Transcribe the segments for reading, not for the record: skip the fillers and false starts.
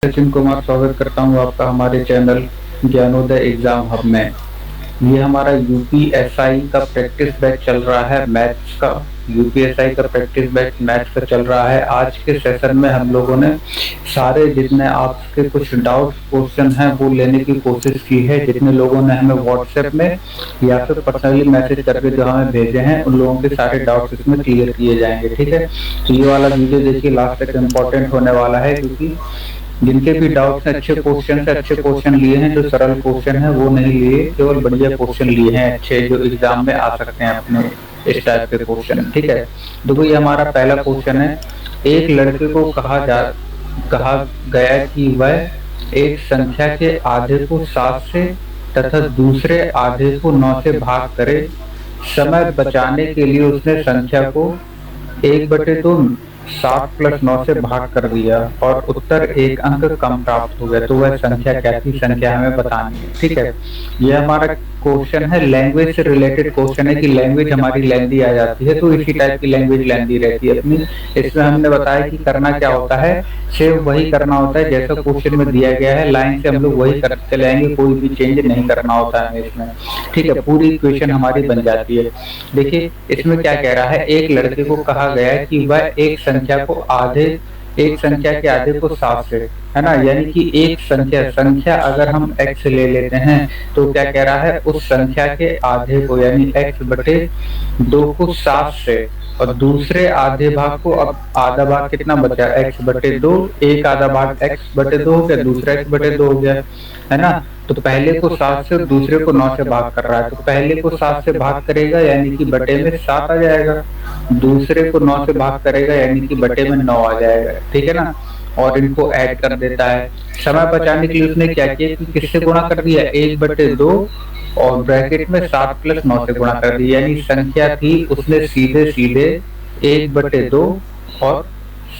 सचिन कुमार स्वागत करता हूँ आपका हमारे चैनल ज्ञानोदय एग्जाम हब में। ये हमारा यूपीएसआई का प्रैक्टिस बैच चल रहा है मैथ्स का। यूपीएसआई का प्रैक्टिस बैच मैथ्स का चल रहा है। आज के सेशन में हम लोगों ने सारे जितने आपके कुछ डाउट क्वेश्चन हैं वो लेने की कोशिश की है। जितने लोगों ने हमें व्हाट्सएप में या फिर पर्सनली मैसेज करके जो हमें भेजे हैं उन लोगों के सारे डाउट्स इसमें क्लियर किए जाएंगे। ठीक है, तो ये वाला वीडियो देखिए, लास्ट तक इम्पोर्टेंट होने वाला है, क्योंकि जिनके भी डाउट्स हैं अच्छे क्वेश्चन लिए हैं। जो सरल क्वेश्चन है वो नहीं लिए, केवल बढ़िया क्वेश्चन लिए हैं अच्छे, जो एग्जाम में आ सकते हैं अपने इस टाइप के क्वेश्चन। ठीक है, देखो ये हमारा पहला क्वेश्चन है। एक लड़के को कहा गया कि वह एक संख्या के आधे को 7 से तथा दूसरे आधे को 9 से भाग करे। समय बचाने के लिए उसने संख्या को 1/2 7 + 9 से भाग कर दिया और उत्तर एक अंक कम प्राप्त हो गया। तो वह संख्या क्या थी, संख्या हमें बतानी है। ठीक है, यह हमारा क्वेश्चन है, लैंग्वेज से रिलेटेड क्वेश्चन है कि लैंग्वेज हमारी लेंदी आ जाती है, तो इसी टाइप की लैंग्वेज लेंदी रहती है अपनी। इसमें हमने बताया कि करना क्या होता है, सिर्फ वही करना होता है जैसा क्वेश्चन में दिया गया है, लाइन से हम लोग वही करते जाएंगे, कोई भी चेंज नहीं करना होता है इसमें। ठीक है, पूरी इक्वेशन हमारी बन जाती है। देखिए इसमें क्या कह रहा है, एक लड़के को कहा गया है कि वह एक संख्या के आधे को 7 से, है ना, यानी कि एक संख्या अगर हम x ले लेते हैं तो क्या कह रहा है, उस संख्या के आधे को यानी x/2 को 7 से, और दूसरे आधे भाग को, अब आधा भाग कितना बचा, x/2, एक आधा भाग x/2 हो गया, दूसरा x/2 हो गया, है ना। तो पहले को 7 से दूसरे को 9 से भाग कर रहा है, तो पहले को 7 से भाग करेगा यानी कि बटे में 7 आ जाएगा, दूसरे को 9 से भाग करेगा यानी कि बटे में 9 आ जाएगा। ठीक है ना, और इनको ऐड कर देता है। समय बचाने के लिए उसने क्या किया कि किससे गुणा कर दिया, 1/2 और ब्रैकेट में 7 + 9 से गुणा कर दिया, यानी संख्या थी उसने सीधे 1/2 और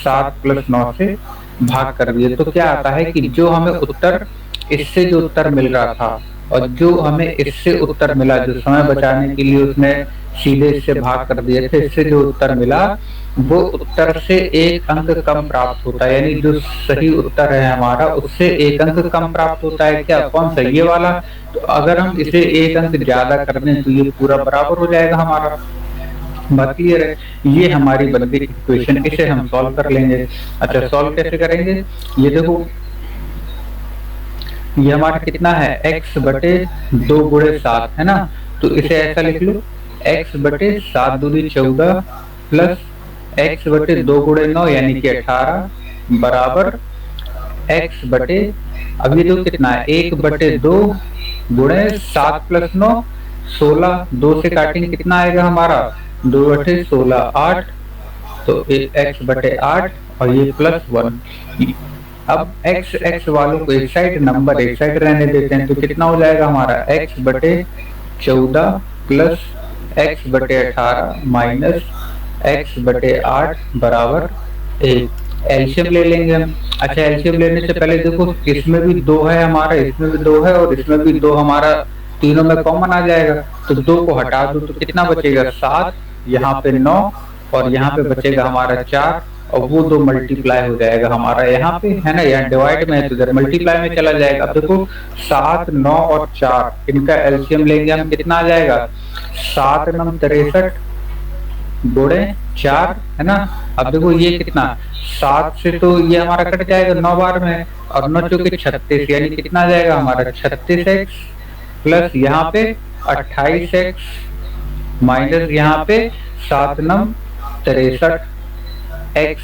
7 + 9 से भाग कर दिया। तो क्या आता है कि जो हमें उत्तर, इससे जो उत्तर मिल रहा था और जो हमें इससे उत्तर मिला, जो समय बचाने के लिए उसने सीधे इससे भाग कर दिए थे, इससे जो उत्तर मिला वो उत्तर से एक अंक कम प्राप्त होता है, यानी जो सही उत्तर है हमारा उससे एक अंक कम प्राप्त होता है। क्या, कौन सा, ये वाला। तो अगर हम इसे एक अंक ज्यादा कर दें तो ये पूरा बराबर हो जाएगा हमारा। बात क्लियर है, ये हमारी बन गई इक्वेशन, इसे हम सॉल्व कर लेंगे। अच्छा, सॉल्व कैसे करेंगे, ये देखो ये हमारा कितना है, x/2 × 7, है ना। तो इसे ऐसा लिख लो, x/7 दूनी 14 प्लस x/2 × 9 यानी कि 18 बराबर अब ये जो कितना है, 1/2 × 7 + 9 16, 2 से काटेंगे कितना आएगा हमारा, 2/16 8, तो x/8 और ये +1। अब x वालों को एक साइड, नंबर एक साइड रहने देते हैं, तो कितना हो जाएगा हमारा, x/14 plus x/18 minus x/8 बराबर 1। एलसीएम ले लेंगे हम। अच्छा, एलसीएम लेने से पहले देखो, इसमें भी 2 है हमारा, इसमें भी 2 है और इसमें भी 2 हमारा, तीनों में कॉमन आ जाएगा, तो 2 को हटा दो तो कितना बचेगा, 7, यहाँ पे 9 और यहाँ पे बचेगा हमारा 4, और वो 2 मल्टीप्लाई हो जाएगा हमारा यहाँ पे, है ना, यहाँ डिवाइड में है तो इधर मल्टीप्लाई में चला जाएगा। अब देखो 7, 9 और 4, इनका एलसीएम लेंगे हम, कितना आ जाएगा, 7 × 9 63 × 4, है ना। अब देखो ये कितना, 7 से तो ये हमारा कट जाएगा 9 बार में, और 9 चौके 36, यानी कितना आ जाएगा हमारा 36x प्लस यहाँ पे 28x माइनस यहाँ पे 7 × 9 63 x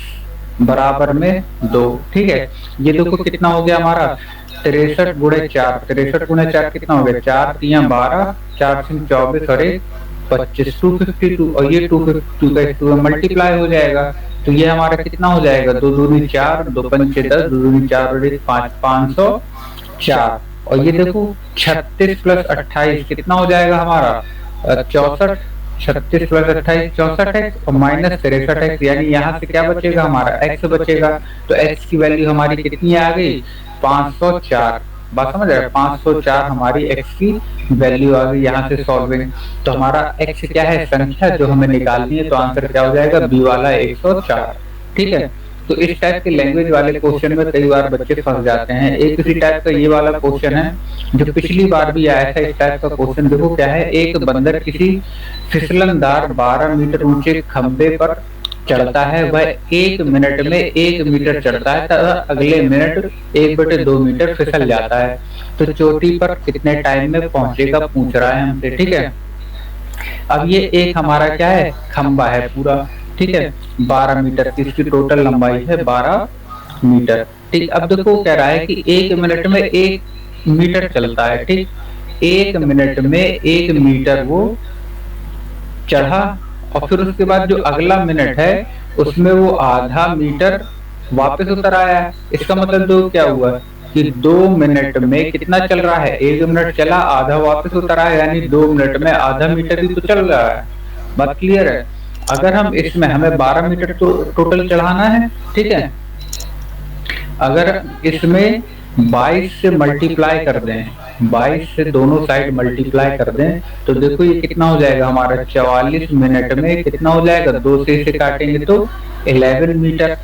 बराबर में 2। ठीक है, ये देखो कितना हो गया हमारा, 63 × 4, 63 × 4 कितना हो गया, 4 × 3 12, 4 × 3 24 और 1 25, 252, और ये 252 का 2 मल्टीप्लाई हो जाएगा, तो ये हमारा कितना हो जाएगा, 2 दूनी 4, 2 पंचे 10, 2 दूनी 4 और 1 5, 504। और ये देखो 36 + 28 कितना हो जाएगा हमारा, 64, 36 + 28 64x और माइनस 63x, यानी यहाँ से क्या बचेगा हमारा, x बचेगा। तो x की वैल्यू हमारी कितनी आ गई, 504। बात समझ रहे, 504 हमारी x की वैल्यू आ गई यहाँ से सॉल्विंग। तो हमारा x क्या है, संख्या जो हमें निकालनी है, तो आंसर क्या हो जाएगा, बी वाला 104। ठीक है, तो इस टाइप के लैंग्वेज वाले क्वेश्चन में कई बार बच्चे फंस जाते हैं। एक इसी टाइप का ये वाला क्वेश्चन है जो पिछली बार भी आया था। इस टाइप का क्वेश्चन देखो क्या है, एक बंदर किसी फिसलनदार 12 मीटर ऊंचे खंबे पर चढ़ता है, वह 1 मिनट में 1 मीटर चढ़ता है तथा अगले मिनट 1/2 मीटर फिसल जाता है, तो चोटी पर कितने टाइम में पहुंचेगा पूछ रहा है हमसे। ठीक है, अब ये एक हमारा क्या है, खंबा है पूरा। ठीक है, 12 मीटर की इसकी टोटल लंबाई है 12 मीटर। ठीक, अब देखो कह रहा है कि 1 मिनट में 1 मीटर चलता है। ठीक, 1 मिनट में 1 मीटर वो चढ़ा और फिर उसके बाद जो अगला मिनट है उसमें वो आधा मीटर वापस उतर आया है। इसका मतलब दो क्या हुआ कि 2 मिनट में कितना चल रहा है, 1 मिनट चला, आधा वापस उतर आया, यानी 2 मिनट में आधा मीटर ही तो चल रहा है। बात क्लियर है। अगर हम इसमें हमें 12 मीटर तो टोटल चढ़ाना है। ठीक है, अगर इसमें 22 से मल्टीप्लाई कर दें, 22 से दोनों साइड मल्टीप्लाई कर दें तो देखो ये कितना हो जाएगा हमारा, 44 मिनट में कितना हो जाएगा, 2 से इसे काटेंगे तो 11 मीटर।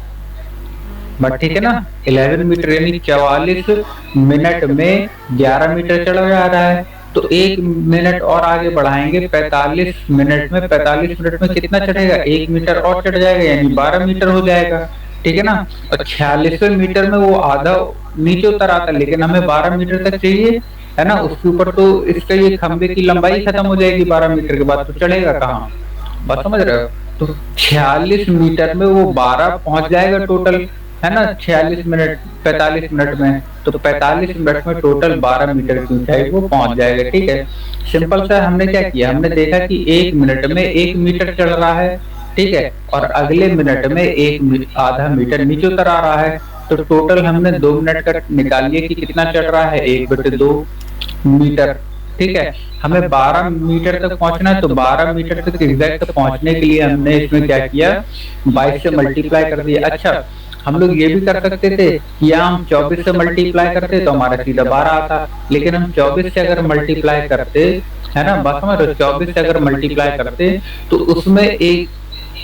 बट ठीक है ना, 11 मीटर यानी 44 मिनट में 11 मीटर चढ़ा जा रहा है। तो 1 मिनट और आगे बढ़ाएंगे 45 मिनट में, 45 मिनट में कितना चढ़ेगा, 1 मीटर और चढ़ जाएगा यानी 12 मीटर हो जाएगा। ठीक है ना, और 46वें मीटर में वो आधा नीचे उतर आता है, लेकिन हमें 12 मीटर तक चाहिए है ना। उसके ऊपर तो इसका ये खंबे की लंबाई खत्म हो जाएगी 12 मीटर के बाद, तो चढ़ेगा कहाँ, बात समझ रहे हो। तो 46 मीटर में वो 12 पहुंच जाएगा टोटल, है ना, 46 मिनट 45 मिनट में, तो 45 मिनट में टोटल 12 मीटर की ऊंचाई वो पहुंच जाएगा। ठीक है, सिंपल सा हमने क्या किया, हमने देखा कि 1 मिनट में 1 मीटर चढ़ रहा है। ठीक है, और अगले मिनट में आधा मीटर नीचे उतर आ रहा है, तो टोटल हमने 2 मिनट का निकाल लिया कि कितना चढ़ रहा है, 1/2 मीटर। ठीक है, हमें 12 मीटर तक पहुंचना है, तो 12 मीटर तक एग्जैक्ट पहुंचने के लिए हमने इसमें क्या किया, 22 से मल्टीप्लाई कर दिया। अच्छा, हम लोग ये भी कर सकते थे कि हम 24 से मल्टीप्लाई करते तो हमारा सीधा 12 आता, लेकिन हम 24 से अगर मल्टीप्लाई करते, है ना, बस समझ, 24 से अगर मल्टीप्लाई करते तो उसमें एक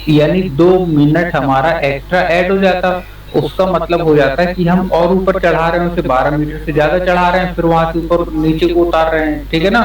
यानी 2 मिनट हमारा एक्स्ट्रा ऐड हो जाता। उसका मतलब हो जाता है कि हम और ऊपर चढ़ा रहे हैं, उसे 12 मीटर से ज्यादा चढ़ा रहे हैं, फिर वहां से ऊपर नीचे को उतार रहे हैं। ठीक है ना,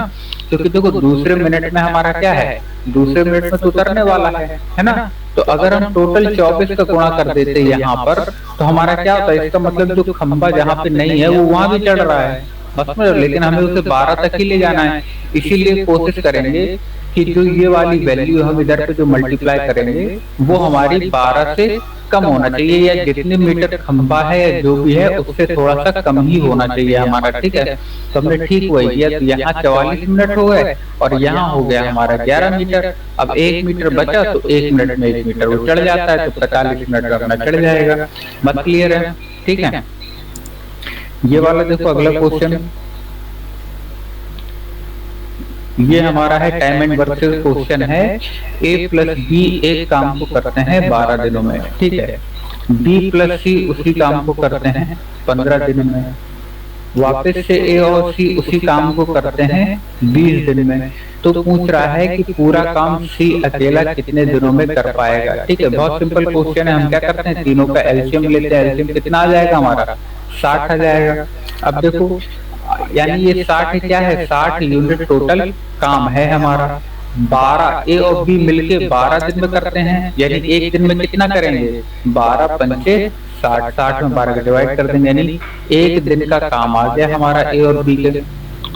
क्योंकि देखो दूसरे मिनट में हमारा क्या है, दूसरे मिनट में तो उतरने वाला है ना। तो अगर हम टोटल 24 का गुणा कर देते यहाँ पर तो हमारा क्या होता है, इसका मतलब जो खंबा जहाँ पे नहीं है वो वहां भी चढ़ रहा है बस में, लेकिन हमें उसे 12 तक ही ले जाना है। इसीलिए कोशिश करेंगे कि जो ये वाली वैल्यू हम इधर पे जो मल्टीप्लाई करेंगे वो हमारी 12 से कम होना चाहिए, या जितने मीटर खंबा है या जो भी है उससे थोड़ा सा कम ही होना चाहिए हमारा। ठीक है, तो हमने ठीक वही किया, तो यहाँ 44 मिनट हो गए और यहाँ हो गया हमारा 11 मीटर। अब 1 मीटर बचा तो 1 मिनट में 1 मीटर वो चढ़ जाता है, तो 45 मिनट अपना चढ़ जाएगा। बात क्लियर है। ठीक है, ये वाला देखो अगला क्वेश्चन, ये हमारा है टाइम एंड वर्क क्वेश्चन है। A + B एक काम को करते हैं 12 दिनों में। ठीक है, B + C उसी काम को करते हैं 15 दिन में, वापस से A और C उसी काम को करते हैं 20 दिन में। तो पूछ रहा है कि पूरा काम C अकेला कितने दिनों में कर पाएगा। ठीक है, बहुत सिंपल क्वेश्चन है। हम क्या करते हैं, तीनों का एलसीएम लेते हैं। एलसीएम कितना आ जाएगा हमारा, 60 आ जाएगा। अब देखो यानी ये 60 क्या है, 60 यूनिट टोटल काम है हमारा। 12 ए और बी मिलके 12 दिन में करते हैं, यानी एक दिन में कितना करेंगे, 12 पंचे 60, 60 में 12 का डिवाइड कर देंगे, यानी एक दिन का काम आ गया हमारा ए और बी के।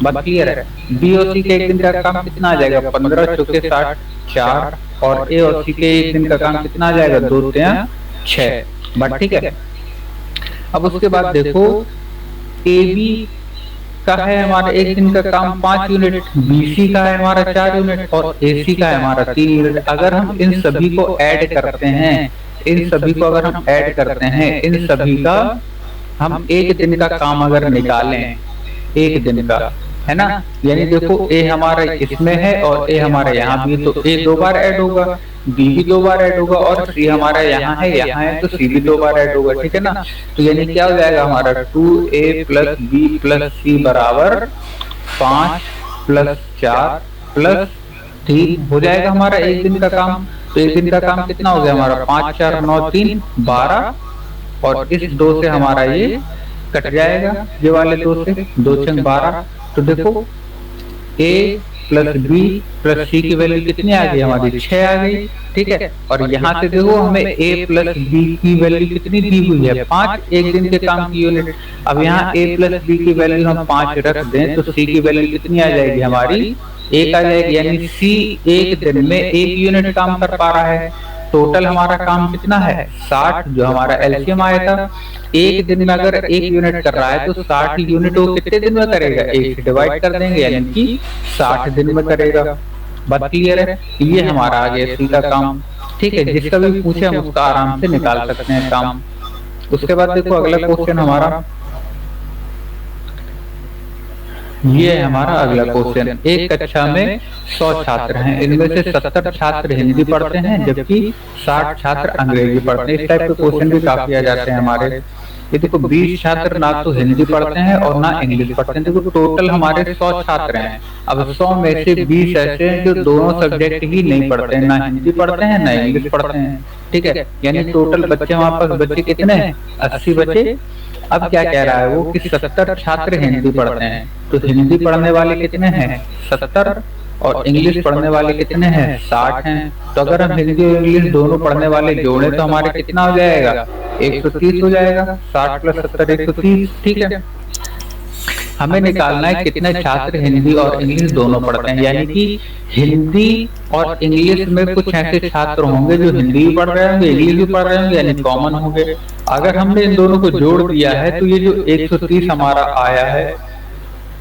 बात क्लियर है। बी और सी के एक दिन का काम कितना आ जाएगा, 15 चौके 60 4, और ए और सी के एक दिन का काम कितना आ जाएगा, 2 3 6। बात ठीक है। अब उसके बाद देखो ए बी का है हमारा एक दिन का काम 5 यूनिट, बीसी का है हमारा 4 यूनिट और एसी का है हमारा 3 यूनिट। अगर हम इन सभी को ऐड करते हैं, इन सभी को अगर हम ऐड करते हैं, इन सभी का हम एक दिन का काम अगर निकालें, एक दिन का, है ना, यानी देखो ए हमारा इसमें है और ए हमारा यहाँ भी, तो ए 2 बार ऐड होगा, बी भी 2 बार ऐड होगा, और सी हमारा यहाँ है तो सी भी 2 बार ऐड होगा। ठीक है ना, तो यानी क्या हो जाएगा हमारा 2a + b + c बराबर 5 + 4 + 3 हो जाएगा हमारा एक दिन का काम। तो एक दिन का काम कितना हो गया हमारा, 5 4 9 3 12 और इस 2 से हमारा ये कट जाएगा, ये वाले 2 से, 2 छंग 12। तो देखो ए प्लस बी प्लस सी की वैल्यू कितनी आ गई हमारी, 6 आ गई। ठीक है, और यहाँ से देखो हमें ए प्लस बी की वैल्यू कितनी दी हुई है, 5, एक दिन के काम की यूनिट। अब यहाँ ए प्लस बी की वैल्यू हम 5 रख दें तो सी की वैल्यू कितनी आ जाएगी हमारी, 1 आ जाएगी। यानी सी एक दिन में 1 यूनिट काम कर पा रहा है। टोटल हमारा काम कितना है, 60, जो हमारा एलसीएम आया था। एक दिन में अगर 1 यूनिट कर रहा है तो 60 यूनिट वो कितने दिन में करेगा, 1 से डिवाइड कर देंगे, यानी कि 60 दिन में करेगा। बात क्लियर है, ये हमारा आ गया सी का काम। ठीक है, जिसका भी पूछे हम उसका आराम से निकाल सकते हैं काम। उसके बाद देखो अगला क्वेश्चन हमारा, ये है हमारा अगला क्वेश्चन। एक कक्षा में 100 छात्र हैं, इनमें से 70 छात्र हिंदी पढ़ते हैं जबकि 60 छात्र अंग्रेजी पढ़ते हैं। इस टाइप के क्वेश्चन भी काफी आ जाते हैं हमारे। ये देखो 20 छात्र ना तो हिंदी पढ़ते हैं और ना इंग्लिश पढ़ते हैं। देखो टोटल हमारे 100 छात्र हैं। अब 100 में से 20 ऐसे हैं जो दोनों सब्जेक्ट ही नहीं पढ़ते हैं, ना हिंदी पढ़ते हैं ना इंग्लिश पढ़ते हैं। ठीक है, यानी टोटल बच्चे हमारे पास बच्चे कितने हैं, 80 बच्चे। अब क्या कह रहा है वो कि 70 छात्र हिंदी पढ़ते हैं, तो हिंदी पढ़ने वाले कितने हैं, 70, और इंग्लिश पढ़ने वाले कितने हैं, 60 हैं। तो अगर हम हिंदी और इंग्लिश दोनों पढ़ने वाले जोड़े तो हमारे कितना हो जाएगा, 130 हो जाएगा। 60 + 70 130। ठीक है, हमें निकालना है कितने छात्र हिंदी और इंग्लिश दोनों पढ़ते हैं। यानी कि हिंदी और इंग्लिश में कुछ ऐसे छात्र होंगे जो हिंदी भी पढ़ रहे होंगे, इंग्लिश भी पढ़ रहे होंगे, यानी कॉमन होंगे। अगर हमने इन दोनों को जोड़ दिया है तो ये जो 130 हमारा आया है,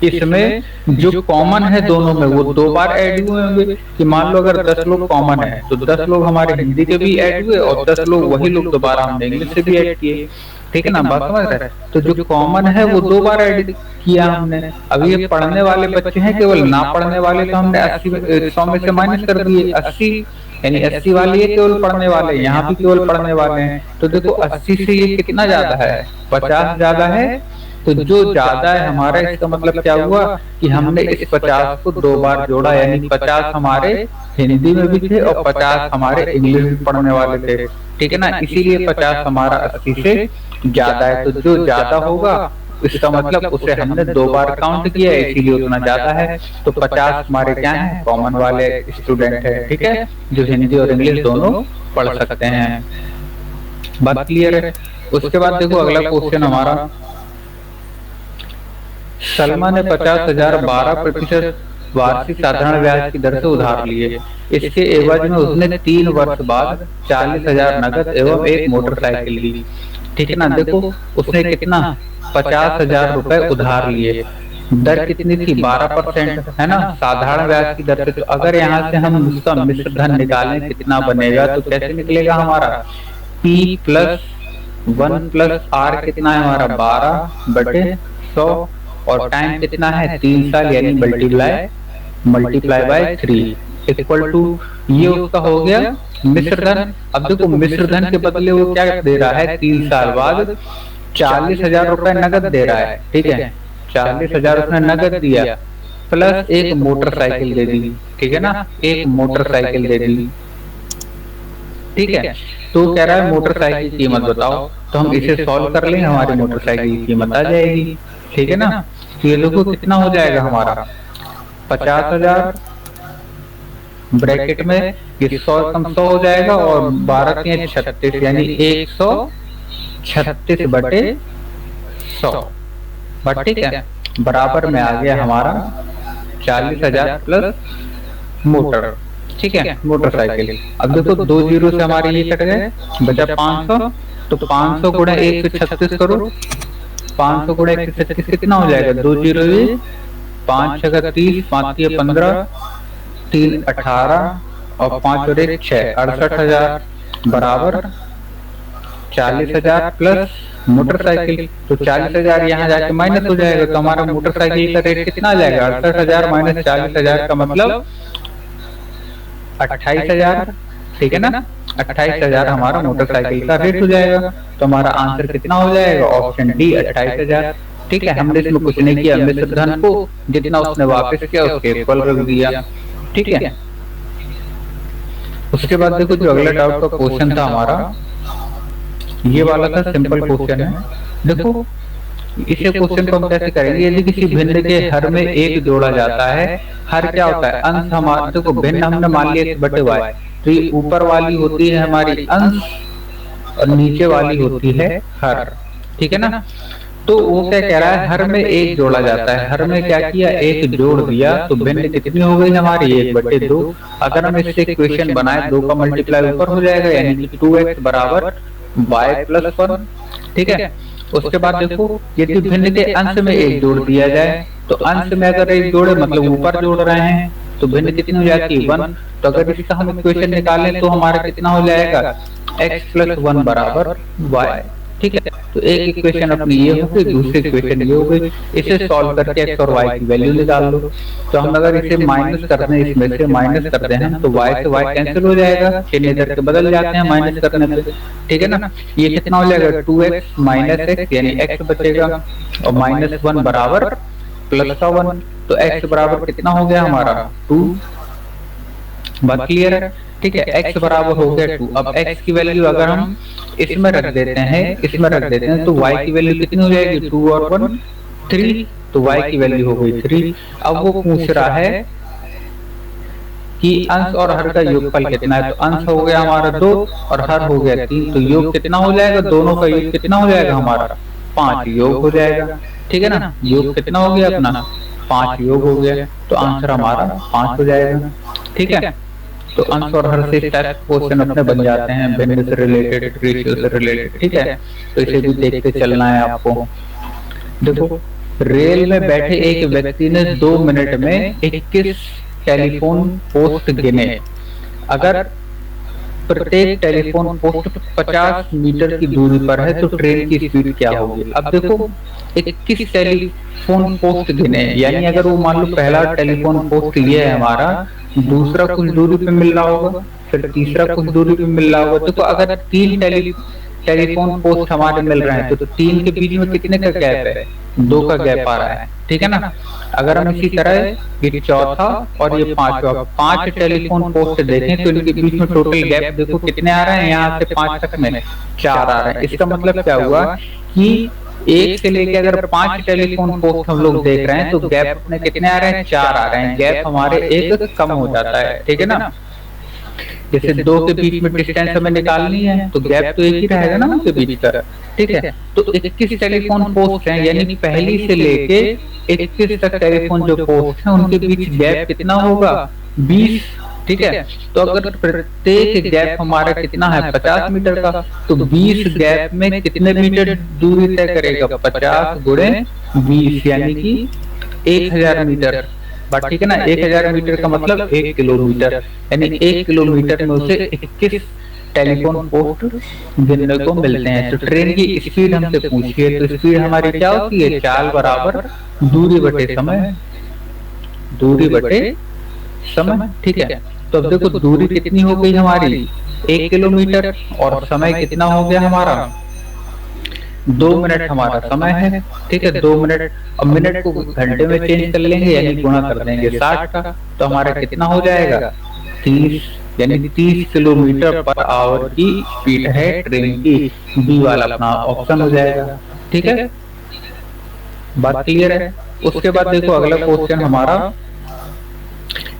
इसमें जो कॉमन है दोनों में वो 2 बार ऐड हुए होंगे। कि मान लो अगर 10 लोग कॉमन है तो 10 लोग हमारे हिंदी के भी ऐड हुए और 10 लोग वही लोग दोबारा हमने इंग्लिश से भी ऐड किए। ठीक है ना, बात समझ रहे हैं। तो जो कॉमन है वो 2 बार ऐड किया हमने। अब ये पढ़ने वाले बच्चे हैं केवल, ना पढ़ने वाले तो हमने 100 में से माइनस कर दिए 80, यानी 80 वाले ये केवल पढ़ने वाले, यहाँ भी केवल पढ़ने वाले हैं। तो देखो 80 से ये कितना ज्यादा है, 50 ज्यादा है। तो जो ज्यादा है हमारा, इसका मतलब क्या हुआ कि हमने इस 50 को 2 बार जोड़ा, यानी 50 हमारे हिंदी में भी थे और 50 हमारे इंग्लिश में पढ़ने वाले थे। ठीक है ना, इसीलिए 50 हमारा 80 से ज्यादा है। तो जो ज्यादा होगा इसका मतलब उसे हमने 2 बार काउंट किया है, इसीलिए उतना ज्यादा है। तो 50 हमारे क्या है, कॉमन वाले स्टूडेंट है। ठीक है, जो हिंदी और इंग्लिश दोनों पढ़ सकते हैं। बात क्लियर है। उसके बाद देखो अगला क्वेश्चन हमारा, सलमा ने 50,000 12% वार्षिक साधारण ब्याज की दर से उधार लिए। इसके एवज में उसने 3 वर्ष बाद 40,000 नकद एवं एक मोटरसाइकिल ली। ठीक है ना, देखो उसने कितना, 50,000 रुपए उधार लिए। दर कितनी थी, 12% है ना, साधारण ब्याज की दर से। तो अगर यहाँ से हम उसका मिश्र धन निकालें कितना बनेगा, तो कैसे निकलेगा हमारा, P + 1 + R कितना है हमारा, 12/100, और टाइम कितना है, 3 साल, यानी मल्टीप्लाई बाय 3 इक्वल टू, ये उसका हो गया मिश्र धन। अब देखो मिश्र धन के बदले वो क्या दे रहा है, 3 साल बाद 40,000 रुपए नगद दे रहा है। ठीक है, 40,000 उसने नगद दिया प्लस एक मोटरसाइकिल दे दी। ठीक है ना, एक मोटरसाइकिल दे दी। ठीक है, तो कह रहा है मोटरसाइकिल की कीमत बताओ। तो हम इसे सॉल्व कर लेंगे, हमारी मोटरसाइकिल की कीमत आ जाएगी। ठीक है ना, तो ये देखो कितना हो जाएगा हमारा, 50,000 ब्रैकेट में ये 100 कम 100 हो जाएगा और 12 के 36, यानी 136/100। बट ठीक है, बराबर में आ गया हमारा 40,000 प्लस मोटर। ठीक है, मोटरसाइकिल। अब देखो 2 जीरो से हमारे ये कट गए, बचा 500। तो 500 गुणा 136 करो, 500 गुणा 136 कितना हो जाएगा, 2 जीरो, 5 × 30, 5 × 15, 3 18 और 5 और 1 6, 68,000 बराबर 40,000 प्लस मोटरसाइकिल। तो 40,000 यहाँ जाके माइनस हो जाएगा, तो हमारा मोटरसाइकिल का रेट कितना आ जाएगा, 68,000 माइनस 40,000 का मतलब 28,000। ठीक है ना, 28,000 हमारा मोटरसाइकिल का रेट हो जाएगा। तो हमारा आंसर कितना हो जाएगा, ऑप्शन डी 28,000। ठीक है, हमने इसमें कुछ नहीं किया, मिश्र धन को जितना उसने वापस किया उसके इक्वल रख दिया। ठीक है, उसके बाद देखो जो अगला डाउट का क्वेश्चन था हमारा, ये वाला था सिंपल क्वेश्चन है। देखो इसे क्वेश्चन को हम कैसे करेंगे, यदि किसी भिन्न के हर में एक जोड़ा जाता है, हर क्या होता है, अंश। हमारे देखो भिन्न हमने मान लिया x बटे y, तो ये ऊपर वाली होती है हमारी अंश और नीचे वाली होती है हर, ठीक है ना। तो वो क्या कह रहा है, हर में एक जोड़ा जाता है, हर में क्या किया, एक जोड़ दिया, तो भिन्न कितनी हो गई हमारी 1/2। अगर हम इससे इक्वेशन बनाए, 2 का मल्टीप्लाई ऊपर हो जाएगा, यानी कि 2x बराबर y प्लस 1, ठीक है। उसके बाद देखो यदि भिन्न के अंश में एक जोड़ दिया जाए, तो अंश में अगर एक जोड़े मतलब ऊपर जोड़ रहे हैं, तो भिन्न कितनी हो जाती है 1। तो अगर इसका हम इक्वेशन निकालें तो हमारा कितना हो जाएगा, x प्लस 1 बराबर y, ठीक है। तो एक इक्वेशन अपनी ये हो गई, दूसरी इक्वेशन ये हो गई। इसे सॉल्व करके x और y की वैल्यू निकाल लो। तो हम अगर इसे माइनस कर दें, इसमें से माइनस कर दें हम, तो y से y कैंसिल हो जाएगा, चिन्ह इधर के बदल जाते हैं माइनस करने पे, ठीक है ना। ये कितना हो जाएगा 2x माइनस x, यानी x बचेगा, और -1 बराबर प्लस का 1, तो x बराबर कितना हो गया हमारा 2। बात क्लियर है, ठीक है। x बराबर हो गया 2। अब x की वैल्यू अगर हम इसमें रख देते हैं, इसमें रख देते हैं, तो y की वैल्यू कितनी हो जाएगी, 2 और 1 3, तो y की वैल्यू हो गई 3। अब वो पूछ रहा है कि अंश और हर का योगफल कितना है, तो अंश हो गया हमारा 2 और हर हो गया 3, तो योग कितना हो जाएगा, दोनों का योग कितना हो जाएगा हमारा 5 योग हो जाएगा, ठीक है ना। योग कितना हो गया अपना 5 योग हो गया, तो आंसर हमारा 5 हो जाएगा, ठीक है। तो अंश और हर से क्वेश्चन अपने बन जाते हैं, भिन्न से रिलेटेड, रेशियो से रिलेटेड, ठीक है। तो इसे भी देखते चलना है आपको। देखो रेल में बैठे एक व्यक्ति ने 2 मिनट में 21 टेलीफोन पोस्ट गिने। अगर प्रत्येक टेलीफोन पोस्ट 50 मीटर की दूरी पर है, तो ट्रेन की स्पीड क्या होगी। अब देखो 21 टेलीफोन पोस्ट गिने, यानी अगर वो मान लो पहला टेलीफोन पोस्ट ये है हमारा, दूसरा कुछ दूरी पे मिल रहा होगा, फिर तीसरा कुछ दूरी पे मिल रहा होगा। तो अगर 3 टेलीफोन पोस्ट हमारे मिल रहे हैं, तो 3 के बीच में कितने का गैप है, 2 का गैप आ रहा है, ठीक है ना। अगर हम इसी तरह ये चौथा और ये पांचवा 5 टेलीफोन पोस्ट देखें, तो इनके बीच में टोटल गैप देखो कितने आ रहे हैं, यहाँ से 5 तक में 4 आ रहे हैं। इसका मतलब क्या हुआ कि 1 से लेके अगर 5 टेलीफोन पोस्ट हम लोग देख रहे हैं, तो गैप अपने कितने आ रहे हैं, 4 आ रहे हैं। गैप हमारे एक कम हो जाता है, ठीक है ना। जैसे 2 के बीच में डिस्टेंस हमें निकालनी है, तो गैप तो एक ही रहेगा ना उनके बीच का, ठीक है। तो 21 टेलीफोन पोस्ट हैं, यानी पहली से लेके 21 तक टेलीफोन जो पोस्ट हैं, उनके बीच गैप कितना होगा 20, ठीक है। तो अगर प्रत्येक गैप हमारा कितना है 50 मीटर का, तो 20 गैप में कितने मीटर दूरी तय करेगा, 50 गुणे 20, यानी कि 1000 मीटर, बात ठीक है ना। 1000 मीटर का मतलब 1 किलोमीटर, यानी 1 किलोमीटर में उसे 21 टेलीफोन पोस्ट गिनने को मिलते हैं। तो ट्रेन की स्पीड हमसे पूछिए, तो स्पीड हमारी क्या होती है, चाल बराबर दूरी बटे समय, दूरी बटे समय, ठीक है। तो अब देखो दूरी कितनी हो गई हमारी 1 किलोमीटर, और समय कितना हो गया हमारा 2 मिनट हमारा समय है, ठीक है। 2 मिनट, अब मिनट को घंटे में चेंज कर लेंगे, यानी गुणा कर देंगे 60 का, तो हमारा कितना हो जाएगा 30, यानी 30 किलोमीटर पर आवर की स्पीड है ट्रेन की। बी वाला अपना ऑप्शन हो जाएगा, ठीक है। बात क्लियर है। उसके बाद देखो अगला क्वेश्चन हमारा,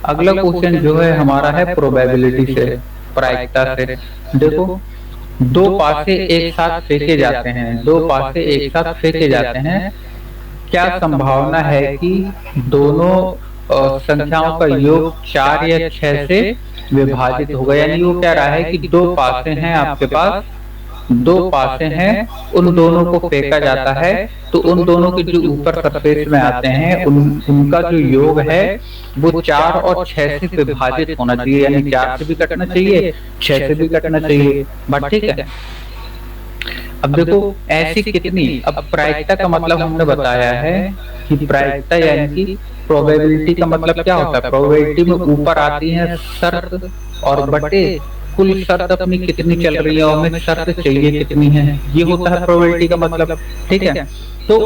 अगला क्वेश्चन जो है हमारा है प्रोबेबिलिटी से, प्रायिकता से। देखो 2 पासे एक साथ फेंके जाते हैं, 2 पासे एक साथ फेंके जाते हैं, क्या संभावना है कि दोनों संख्याओं का योग 4 या 6 से विभाजित होगा। यानी वो कह रहा है कि 2 पासे हैं आपके पास, 2 पासे हैं, उन दोनों को फेंका जाता है, तो उन दोनों के जो ऊपर सरफेस में आते हैं उनका जो योग है वो 4 और 6 से विभाजित होना चाहिए, यानी 4 से भी कटना चाहिए, 6 से भी कटना चाहिए, बात ठीक है। अब देखो ऐसी कितनी, अब प्रायिकता का मतलब हमने बताया है कि प्रायिकता यानी कि प्रोबेबिलिटी का मतलब क्या होता है, प्रोबेबिलिटी में ऊपर आती है शर्त और बटे कुल शर्त अपनी कितनी चल रही है और हमें शर्त चाहिए कितनी है, ये होता है प्रोबेबिलिटी का मतलब, ठीक है। तो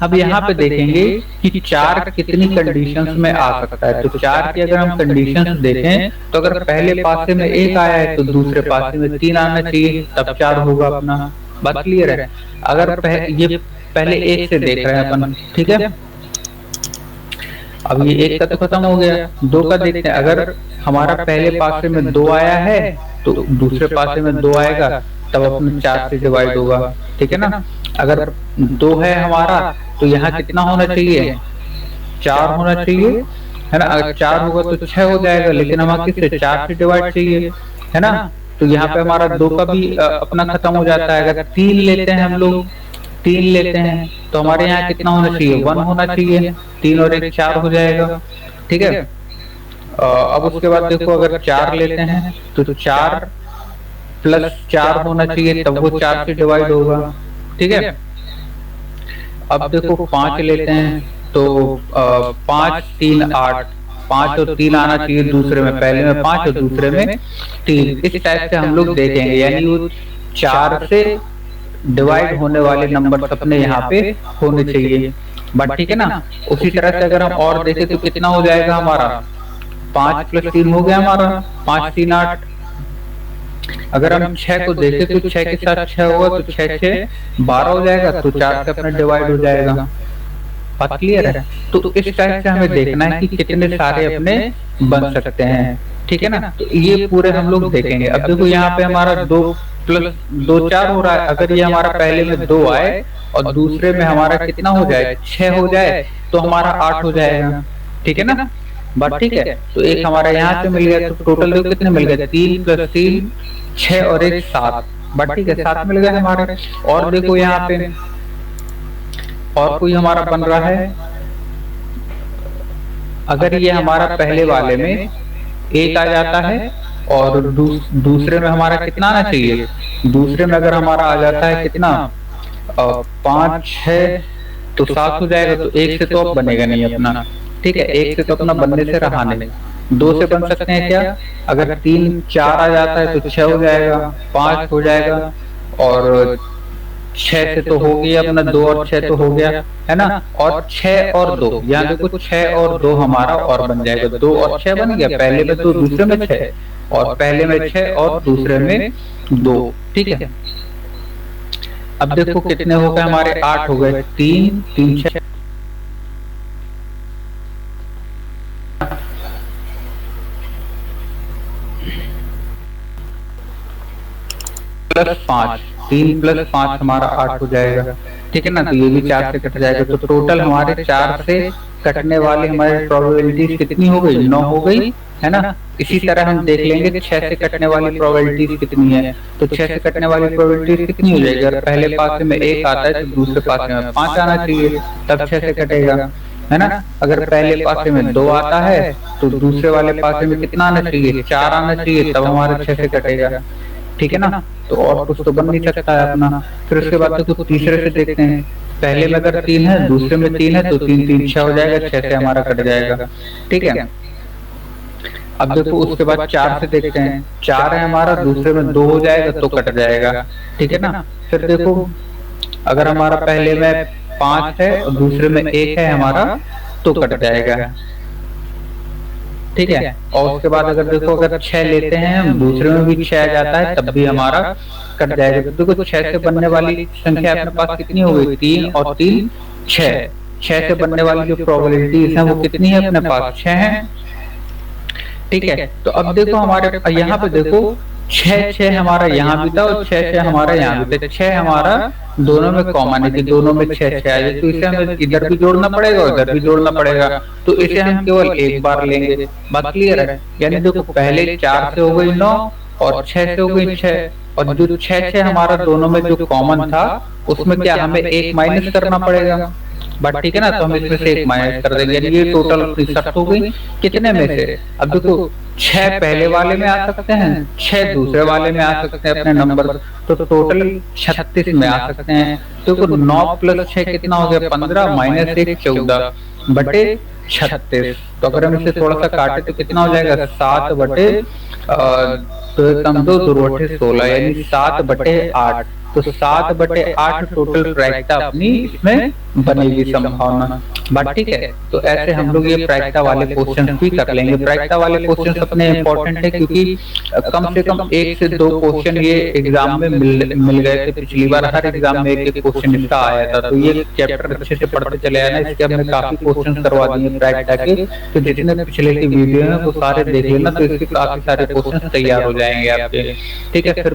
अब यहाँ पे देखेंगे कि 4 कितनी कंडीशंस में आ सकता है। तो 4 की अगर हम कंडीशंस देखें तो अगर पहले पासे में 1 आया है तो दूसरे पासे में 3 आना चाहिए, तब 4 होगा अपना। बात क्लियर है? अगर ये पहले 1 से देख रहे हैं अपन, ठीक है। अब ये 1 का तो खत्म हो गया, 2 का देखते हैं। अगर हमारा पहले पासे में 2 आया है तो दूसरे पासे में 2 आएगा, तब अपना 4 से डिवाइड होगा, ठीक है ना। अगर 2 है हमारा तो यहाँ कितना होना चाहिए? 4 होना चाहिए, है ना। अगर 4 होगा तो 6 हो जाएगा, लेकिन हमें किससे 4 से डिवाइड चाहिए, है ना। तो यहाँ पे हमारा 2 का भी अपना खत्म हो जाता है। अगर 3 लेते हैं हम लोग, 3 लेते हैं तो हमारे यहाँ कितना होना चाहिए? 1 होना चाहिए। 3 और 1 4 हो जाएगा, ठीक है। अब उसके बाद देखो अगर 4 लेते हैं तो 4 प्लस 4 होना चाहिए, तब वो 4 से डिवाइड होगा, ठीक है। अब देखो 5 लेते हैं तो 5 3 8, 5 और 3 आना चाहिए दूसरे में, पहले में 5 और दूसरे में 3। इस टाइप से हम लोग देखेंगे, यानी वो 4 से डिवाइड होने वाले नंबर अपने यहाँ पे होने चाहिए। बट ठीक है ना। उसी तरह से अगर हम और देखें तो कितना हो जाएगा हमारा? 5 प्लस 3 हो गया हमारा 5 3 8। अगर हम 6 को देखें तो 6 के साथ 6 होगा तो 6 6 12 हो जाएगा, तो 4 से अपना डिवाइड हो जाएगा। बात क्लियर है? तो इस टाइप से हमें देखना है कि कितने सारे अपने बन सकते हैं, ठीक है ना। तो ये पूरे हम लोग देखेंगे। अब देखो यहाँ पे हमारा 2 प्लस 2 4 हो रहा है। अगर ये हमारा पहले में 2 आए और दूसरे में हमारा कितना हो जाए? 6 हो जाए, तो हमारा 8 हो जाएगा, ठीक है ना। बात ठीक है। तो एक हमारा यहाँ से मिल गया, तो टोटल देखो कितने मिल गए? 3 प्लस 3 6 और 1 7। बात ठीक है, 7 मिल गए हमारे। और देखो यहाँ पे और कोई हमारा बन रहा है। अगर ये हमारा पहले वाले में 1 आ जाता है और दूसरे में हमारा कितना आना चाहिए? दूसरे में अगर हमारा आ जाता है कितना? 5 6 तो 7 हो जाएगा। तो 1 से तो अब बनेगा नहीं अपना, ठीक है। 1 से तो अपना बनने से रहा नहीं। 2 से बन सकते हैं क्या? अगर 3 4 आ जाता है तो 6 हो जाएगा, 5 हो जाएगा, और 6 से तो हो गया अपना 2 और 6 तो हो गया, है ना। और 6 और 2, यहाँ देखो 6 और 2 हमारा और बन जाएगा। 2 और 6 बन गया, पहले में 2 दूसरे में 6, और पहले में 6 और दूसरे में 2, ठीक है। अब देखो कितने हो गए हमारे? 8 हो गए। 3 3 6 प्लस 5, 3 प्लस 5 हमारा 8 हो जाएगा, ठीक है ना। तो ये भी 4 से कट जाएगा। तो टोटल हमारे 4 से कटने वाले हमारे प्रोबेबिलिटीज कितनी हो गई? 9 हो गई, है ना। इसी तरह हम देख लेंगे कि 6 से कटने वाली प्रोबेबिलिटीज कितनी है। तो 6 से कटने वाली प्रोबेबिलिटीज कितनी हो जाएगी? अगर पहले पासे में 1 आता है तो दूसरे पासे में 5 आना चाहिए, तब 6 से कटेगा, है ना। अगर पहले पासे में 2 आता है तो दूसरे वाले पासे में कितना आना चाहिए? 4 आना चाहिए, तब हमारे 6 से कटेगा, ठीक है ना। तो और कुछ तो बन नहीं सकता है अपना। फिर उसके बाद तो तीसरे से देखते हैं। पहले में अगर 3 है, दूसरे में 3 है, तो 3 3 6 हो जाएगा, 6 से हमारा कट जाएगा, ठीक है। अब देखो उसके बाद 4 से देखते हैं। 4 है हमारा, दूसरे में 2 हो जाएगा तो कट जाएगा, ठीक है ना। फिर देखो अगर हमारा पहले में 5 है और दूसरे में 1 है हमारा, तो कट जाएगा, ठीक है। और उसके बाद अगर देखो अगर 6 लेते हैं हम, दूसरे में भी 6 आ जाता है, तब भी हमारा कट जाएगा। तो देखो 6 से बनने वाली संख्या अपने पास कितनी हो गई? 3 और 3 6। 6 से बनने वाली जो प्रोबेबिलिटीज है वो कितनी है अपने पास? 6 है, ठीक है। तो अब देखो हमारे यहाँ पे देखो 6 6 हमारा यहाँ भी था और 6 6 हमारा यहाँ भी था। 6 हमारा दोनों में कॉमन है कि दोनों में 6 6 आए, तो इसे हमें इधर भी जोड़ना पड़ेगा और इधर भी जोड़ना पड़ेगा। तो इसे हम केवल एक बार लेंगे। बात क्लियर है? यानी देखो पहले 4 से हो गई 9 और 6 से हो गई 6, और जो 6 6 हमारा दोनों में जो कॉमन था उसमें क्या हमें 1 माइनस करना पड़ेगा। बट ठीक है ना। तो हम इसमें से 1 माइनस कर देंगे, यानी ये टोटल 63 हो गई। कितने में से? अब देखो 6 पहले वाले में आ सकते हैं, 6 दूसरे वाले में आ सकते हैं अपने नंबर, तो टोटल 36 में आ सकते हैं। तो 9 प्लस 6 कितना हो गया? 15 माइनस 1 14 बटे 36। तो अगर हम इसे थोड़ा सा काटे तो कितना हो जाएगा? 7 बटे तो कम 2 2 बटे 16, यानी 7 बटे 8। तो 7/8 टोटल प्रायिकता अपनी इसमें बनेगी संभावना। बात ठीक है। तो ऐसे हम लोग ये प्रायिकता वाले क्वेश्चन भी कर लेंगे। प्रायिकता वाले क्वेश्चन अपने इंपॉर्टेंट है क्योंकि कम से कम 1 से 2 क्वेश्चन ये एग्जाम में मिल गए थे। पिछली बार हर एग्जाम में एक क्वेश्चन इसका आया था। तो ये चैप्टर अच्छे से पढ़ते चले आए ना, इसके हमने काफी क्वेश्चन करवा दिए प्रायिकता के। तो जितने पिछले की वीडियो है वो सारे देख लेना, तो इसके काफी सारे क्वेश्चन तैयार हो जाएंगे आपके। ठीक है, फिर